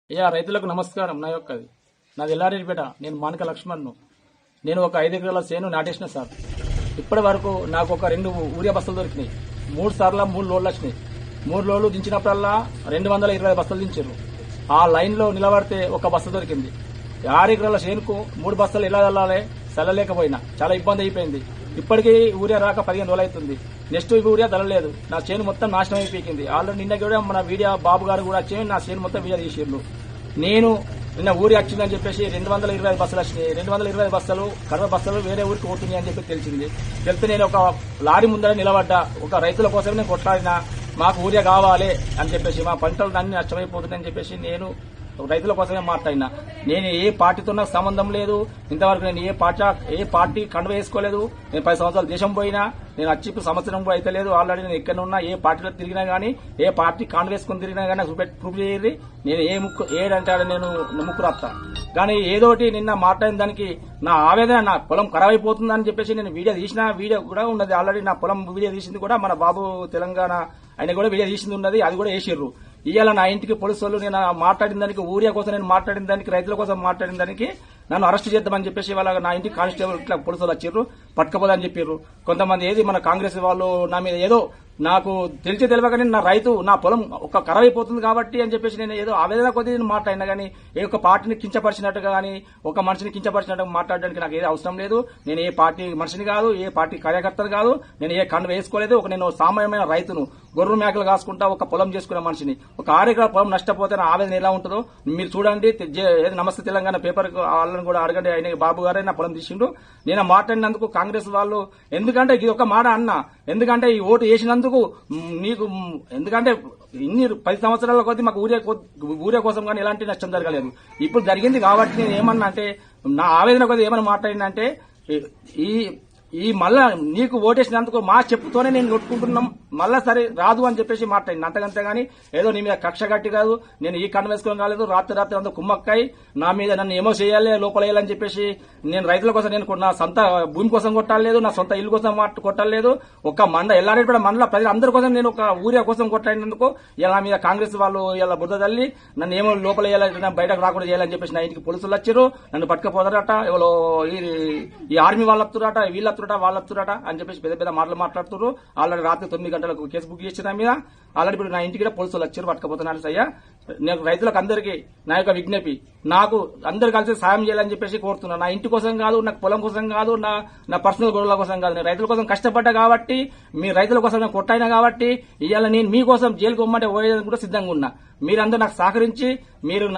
రైతులకు నమస్కారం. నాది ఎల్లారెడ్డిపేట. నేను మానక లక్ష్మణ్ను. నేను ఒక 5 ఎకరాల చేను నాటేసిన సార్. ఇప్పటి వరకు నాకు ఒక 2 యూరియా బస్తాలు దొరికినాయి. 3 సార్లు 3 లోడ్లు వచ్చినాయి. 3 లోడ్లు దించినప్పుడల్లా 220 బస్తాలు దించారు. ఆ లైన్ లో నిలబడితే ఒక బస్త దొరికింది. 6 ఎకరాల చేనుకు 3 బస్తాలు ఎలా వెళ్ళాలి చల్లలేకపోయినా చాలా ఇబ్బంది అయిపోయింది. ఇప్పటికీ యూరియా రాక 15 రోజులు అవుతుంది. నెక్స్ట్ యూరియా ధరలేదు. నా చేను మొత్తం నాశనం అయిపోయింది. ఆల్రెడీ నిన్న కూడా మన వీడియో బాబు గారు కూడా వచ్చి నా చేను మొత్తం వీడియో తీసిర్రు. నేను నిన్న ఊరి వచ్చిందని చెప్పేసి 225 బస్సులు వచ్చినాయి. 225 బస్సులు కర్ర బస్సులు వేరే ఊరికి పోతున్నాయి అని చెప్పి తెలిసింది. తెలిస్తే నేను ఒక లారీ ముందర నిలబడ్డా. ఒక రైతుల కోసం నేను కొట్లాడినా, మాకు ఊరియా కావాలి అని చెప్పేసి, మా పంటలు అన్ని నష్టమైపోతున్నాయని చెప్పేసి నేను రైతుల కోసమే మాట్లాడినా. నేను ఏ పార్టీతో నాకు సంబంధం లేదు. ఇంతవరకు నేను ఏ పార్టీ కండువ వేసుకోలేదు. నేను 10 సంవత్సరాలు దేశం పోయినా, నేను వచ్చి సంవత్సరం కూడా అయితే లేదు. ఆల్రెడీ నేను ఎక్కడ ఉన్నా, ఏ పార్టీలో తిరిగినా గానీ, ఏ పార్టీ కండువ వేసుకుని తిరిగినా గానీ నాకు ప్రూఫ్ చేయరు. నేను ఏదంటే నేను ముక్కు రాస్తా. కానీ ఏదోటి నిన్న మాట్లాడిన దానికి నా ఆవేదన, నా పొలం ఖరాబ్ అయిపోతుందని చెప్పేసి నేను వీడియో తీసిన. వీడియో కూడా ఉన్నది. ఆల్రెడీ నా పొలం వీడియో తీసింది కూడా మన బాబు తెలంగాణ ఆయన కూడా వీడియో తీసింది ఉన్నది. అది కూడా వేసిర్రు. ఇవాళ నా ఇంటికి పోలీసు వాళ్ళు నేను మాట్లాడిన దానికి, ఊరియా కోసం నేను మాట్లాడిన దానికి, రైతుల కోసం మాట్లాడిన దానికి నన్ను అరెస్ట్ చేద్దామని చెప్పేసి వాళ్ళ నా ఇంటికి కానిస్టేబుల్ ఇట్లా పోలీసు వాళ్ళు వచ్చారు. పట్టుకపోదని చెప్పారు. కొంతమంది మన కాంగ్రెస్ వాళ్ళు నా మీద ఏదో నాకు తెలియకనే నా రైతు నా పొలం ఒక ఖరాబ్ అయిపోతుంది కాబట్టి అని చెప్పేసి నేను ఏదో ఆవేదన కొద్ది నేను మాట్లాడినా గానీ, ఏ ఒక్క పార్టీని కించపరిచినట్టుగా గానీ, ఒక మనిషిని కించపరిచినట్టుగా మాట్లాడడానికి నాకు ఏదో అవసరం లేదు. నేను ఏ పార్టీ మనిషిని కాదు, ఏ పార్టీ కార్యకర్తలు కాదు, నేను ఏ కండు వేసుకోలేదు. నేను సామాన్యమైన రైతును, గొర్రెలు మేకలు కాసుకుంటా ఒక పొలం చేసుకునే మనిషిని. ఒక 6 ఎకరాల పొలం నష్టపోతే నా ఆవేదన ఎలా ఉంటుందో మీరు చూడండి. నమస్తే తెలంగాణ పేపర్ వాళ్ళని కూడా అడగండి. ఆయన బాబు గారే నా పొలం తీసిండు. నేను మాట్లాడినందుకు కాంగ్రెస్ వాళ్ళు, ఎందుకంటే ఇది ఒక మాట అన్నా, ఎందుకంటే ఈ ఓటు వేసినందుకు నీకు, ఎందుకంటే ఇన్ని 10 సంవత్సరాల కొద్దీ మాకు ఊరియా కోసం కానీ ఎలాంటి నష్టం జరగలేదు. ఇప్పుడు జరిగింది కాబట్టి నేను ఏమన్నా అంటే, నా ఆవేదన కొద్ది ఏమన్నా మాట్లాడిందంటే, ఈ మళ్ళా నీకు ఓటేసినందుకు మా చెప్పుతోనే నేను కొట్టుకుంటున్నాం, మళ్ళా సరే రాదు అని చెప్పేసి మాట్లాడింది. అంతకంతే గానీ ఏదో నీ మీద కక్ష కట్టి కాదు. నేను ఈ కండ వేసుకోవడం కాలేదు. రాత్రి అంతా కుమ్మక్కాయి నా మీద నన్ను ఏమో చేయాలి, లోపల వేయాలని చెప్పేసి నేను రైతుల కోసం, నేను నా సొంత భూమి కోసం కొట్టాలేదు, నా సొంత ఇల్లు కోసం కొట్టాలేదు. ఒక ఎల్లారెడ్డిపేట మండల ప్రజలందరి కోసం నేను ఒక ఊరియా కోసం కొట్టాడినందుకు ఇలా నా మీద కాంగ్రెస్ వాళ్ళు ఇలా బుద్ధ తల్లి నన్ను ఏమో లోపల వేయాలి, బయటకు రాకుండా చేయాలని చెప్పేసి నా ఇంటికి పోలీసులు వచ్చారు. నన్ను పట్టుకపోతారట. ఎవరో ఈ ఆర్మీ వాళ్ళు వస్తురట, వీళ్ళు వాళ్ళొత్తురట అని చెప్పేసి పెద్ద మాటలు మాట్లాడుతున్నారు. ఆల్రెడీ రాత్రి 9 గంటలకు కేసు బుక్ చేసిన మీద. ఆల్రెడీ ఇప్పుడు నా ఇంటికి పోలీసులు వచ్చారు, పట్టుకపోతున్నారు. సయ్యా, నేను రైతులకు అందరికీ నా యొక్క విజ్ఞప్తి, నాకు అందరు కలిసి సాయం చేయాలని చెప్పేసి కోరుతున్నాను. నా ఇంటి కోసం కాదు, నాకు పొలం కోసం కాదు, నా పర్సనల్ గొడవల కోసం కాదు. నేను రైతుల కోసం కష్టపడ్డా కాబట్టి, మీ రైతుల కోసం నేను కొట్టాయినా కాబట్టి ఇవాళ నేను మీకోసం జైలుకు పోమంటే పోయేందుకు కూడా సిద్ధంగా ఉన్నా. మీరందరూ నాకు సహకరించి మీరు